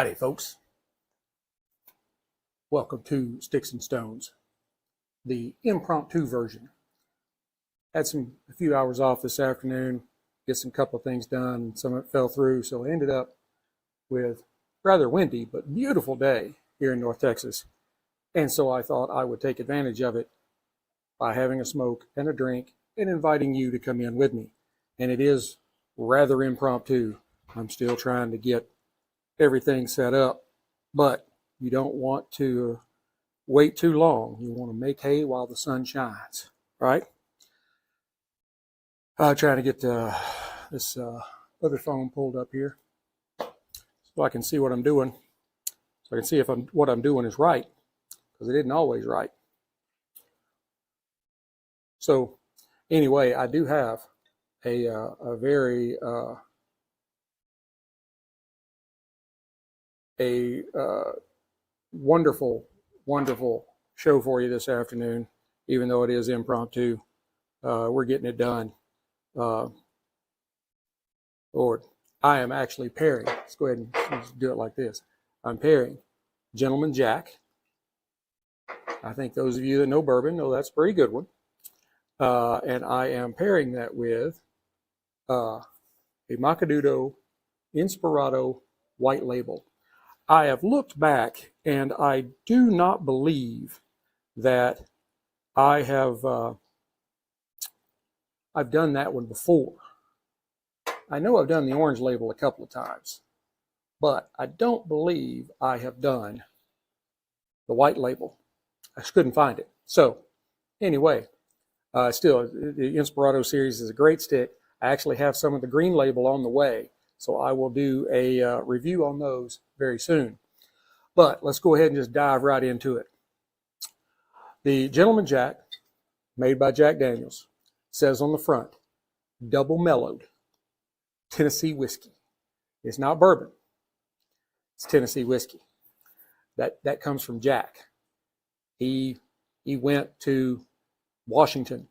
Howdy, folks. Welcome to Sticks-n-Stonez, the impromptu version. Had a few hours off this afternoon, get some couple of things done. Some of it fell through, so I ended up with rather windy but beautiful day here in North Texas. And so I thought I would take advantage of it by having a smoke and a drink and inviting you to come in with me. And it is rather impromptu. I'm still trying to get everything set up, but you don't want to wait too long. You want to make hay while the sun shines, right? I'm trying to get this other phone pulled up here so I can see what I'm doing, so I can see if what I'm doing is right, because it isn't always right. So anyway, I do have a very wonderful show for you this afternoon, even though it is impromptu. We're getting it done. Lord, I am actually pairing. Let's go ahead and do it like this. I'm pairing Gentleman Jack. I think those of you that know bourbon know that's a pretty good one. And I am pairing that with a Macanudo Inspirado White Label. I have looked back, and I do not believe that I have I've done that one before. I know I've done the orange label a couple of times, but I don't believe I have done the white label. I just couldn't find it. So anyway, still, the Inspirado series is a great stick. I actually have some of the green label on the way, so I will do a review on those very soon. But let's go ahead and just dive right into it. The Gentleman Jack, made by Jack Daniels, says on the front, double mellowed Tennessee whiskey. It's not bourbon. It's Tennessee whiskey. That comes from Jack. He went to Washington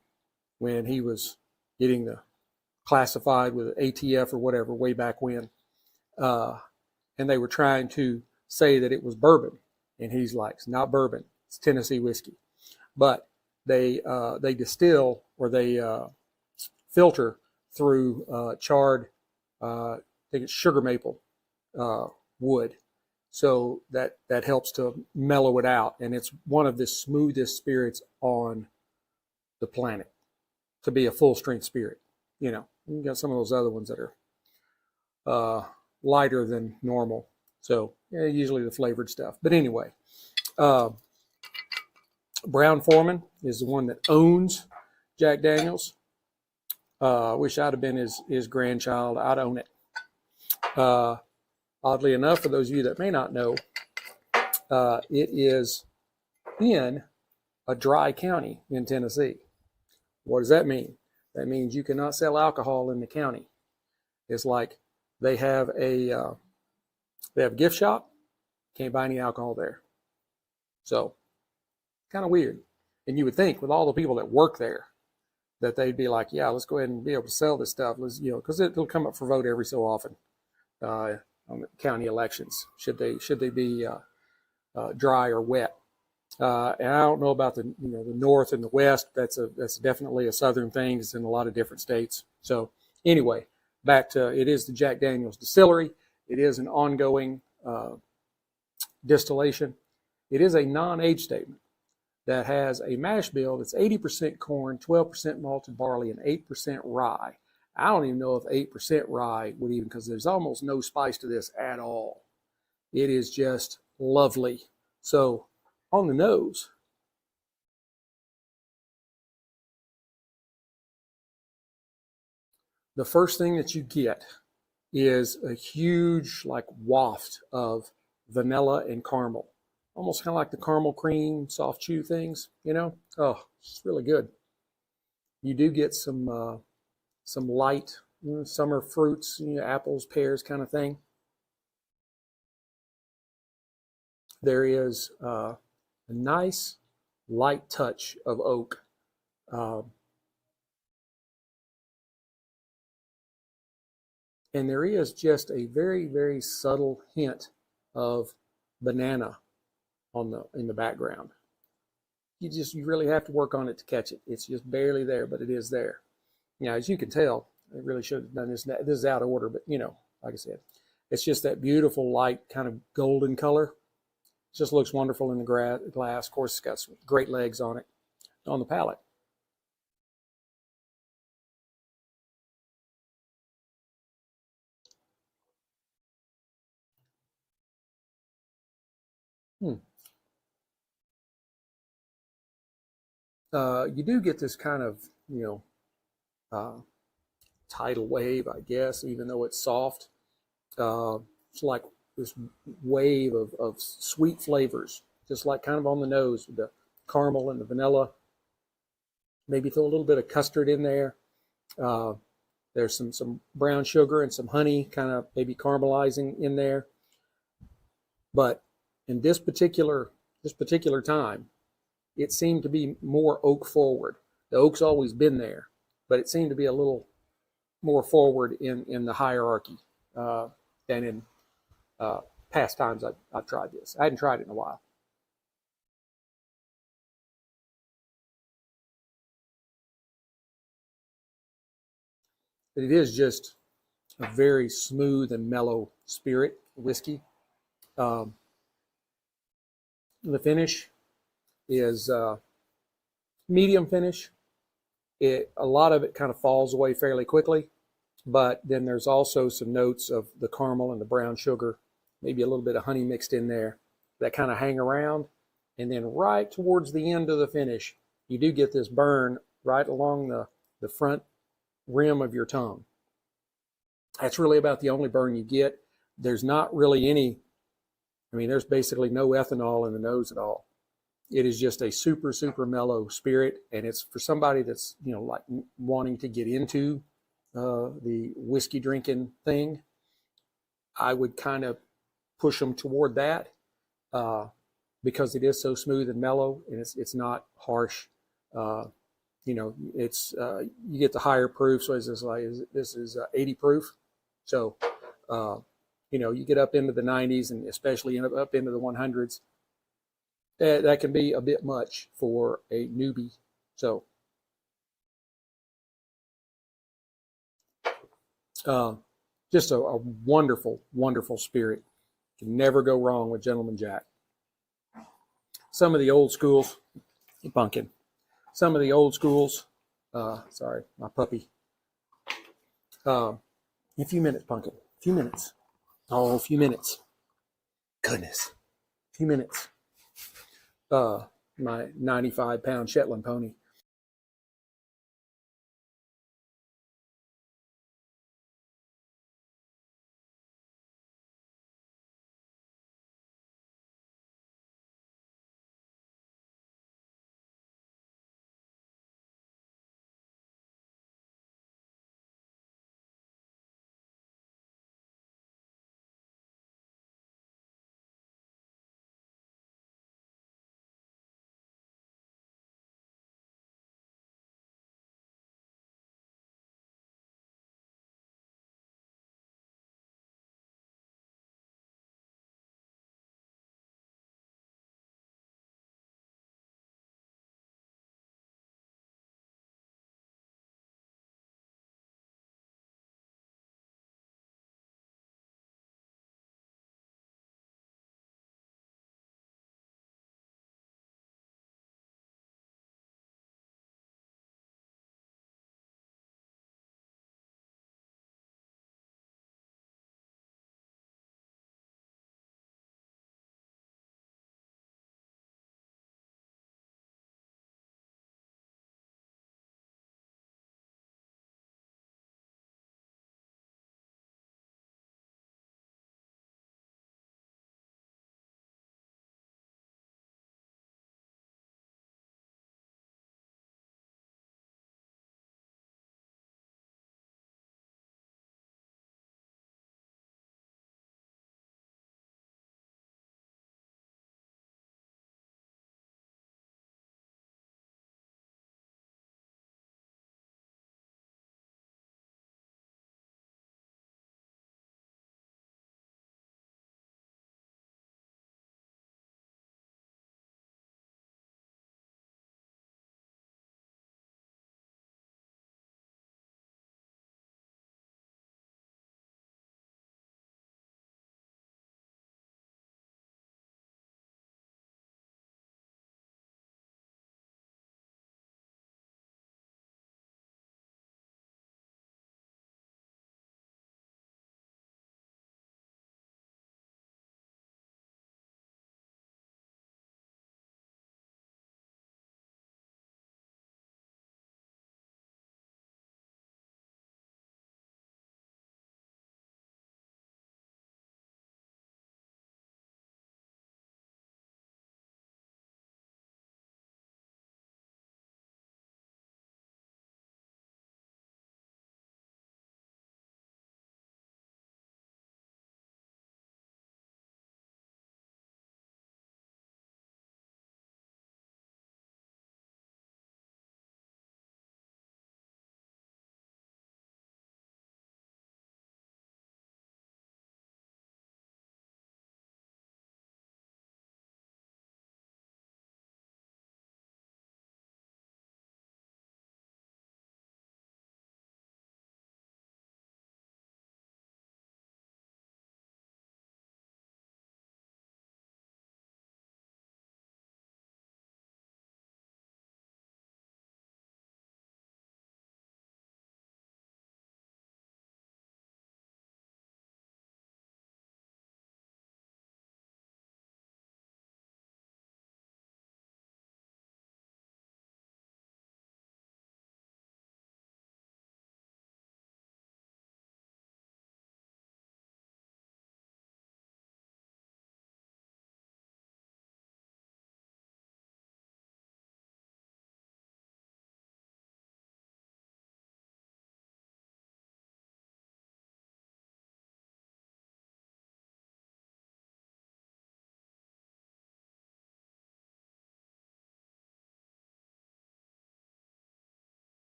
when he was getting the classified with ATF or whatever way back when, and they were trying to say that it was bourbon, and he's like, it's not bourbon, it's Tennessee whiskey. But they distill, or they filter through charred, I think it's sugar maple wood, so that helps to mellow it out, and it's one of the smoothest spirits on the planet to be a full strength spirit. You know, you got some of those other ones that are lighter than normal. So yeah, usually the flavored stuff. But anyway, Brown-Forman is the one that owns Jack Daniels. Wish I'd have been his grandchild. I'd own it. Oddly enough, for those of you that may not know, it is in a dry county in Tennessee. What does that mean? That means you cannot sell alcohol in the county. It's like they have a gift shop, can't buy any alcohol there. So kind of weird. And you would think with all the people that work there that they'd be like, yeah, let's go ahead and be able to sell this stuff. Let's, you know, because it'll come up for vote every so often on the county elections. Should they be dry or wet? And I don't know about the north and the west. That's definitely a southern thing. It's in a lot of different states. So anyway, back to it is the Jack Daniels Distillery. It is an ongoing distillation. It is a non-age statement that has a mash bill that's 80% corn, 12% malted barley, and 8% rye. I don't even know if 8% rye would even, because there's almost no spice to this at all. It is just lovely. So on the nose, the first thing that you get is a huge like waft of vanilla and caramel, almost kind of like the caramel cream soft chew things, you know. Oh, it's really good. You do get some light summer fruits, apples, pears kind of thing. There is a nice light touch of oak. And there is just a very, very subtle hint of banana in the background. You really have to work on it to catch it. It's just barely there, but it is there. Now, as you can tell, I really should have done this. This is out of order, but like I said, it's just that beautiful light kind of golden color. It just looks wonderful in the glass. Of course, it's got some great legs on it, on the palate. You do get this kind of, tidal wave, I guess, even though it's soft. It's like this wave of sweet flavors, just like kind of on the nose with the caramel and the vanilla. Maybe throw a little bit of custard in there. There's some brown sugar and some honey kind of maybe caramelizing in there. But in this particular time, it seemed to be more oak forward. The oak's always been there, but it seemed to be a little more forward in the hierarchy than in past times I've tried this. I hadn't tried it in a while. But it is just a very smooth and mellow spirit whiskey. The finish is medium finish. A lot of it kind of falls away fairly quickly, but then there's also some notes of the caramel and the brown sugar, maybe a little bit of honey mixed in there that kind of hang around. And then right towards the end of the finish, you do get this burn right along the front rim of your tongue. That's really about the only burn you get. There's not really any, there's basically no ethanol in the nose at all. It is just a super, super mellow spirit, and it's for somebody that's, like wanting to get into the whiskey drinking thing. I would kind of push them toward that because it is so smooth and mellow, and it's not harsh. It's you get the higher proof. So this is 80 proof. So you get up into the 90s and especially up into the 100s. That can be a bit much for a newbie. So just a wonderful, wonderful spirit. Can never go wrong with Gentleman Jack. Some of the old schools, pumpkin. Some of the old schools, sorry, my puppy. A few minutes, Pumpkin. A few minutes. Oh, a few minutes. Goodness. A few minutes. My 95-pound Shetland pony.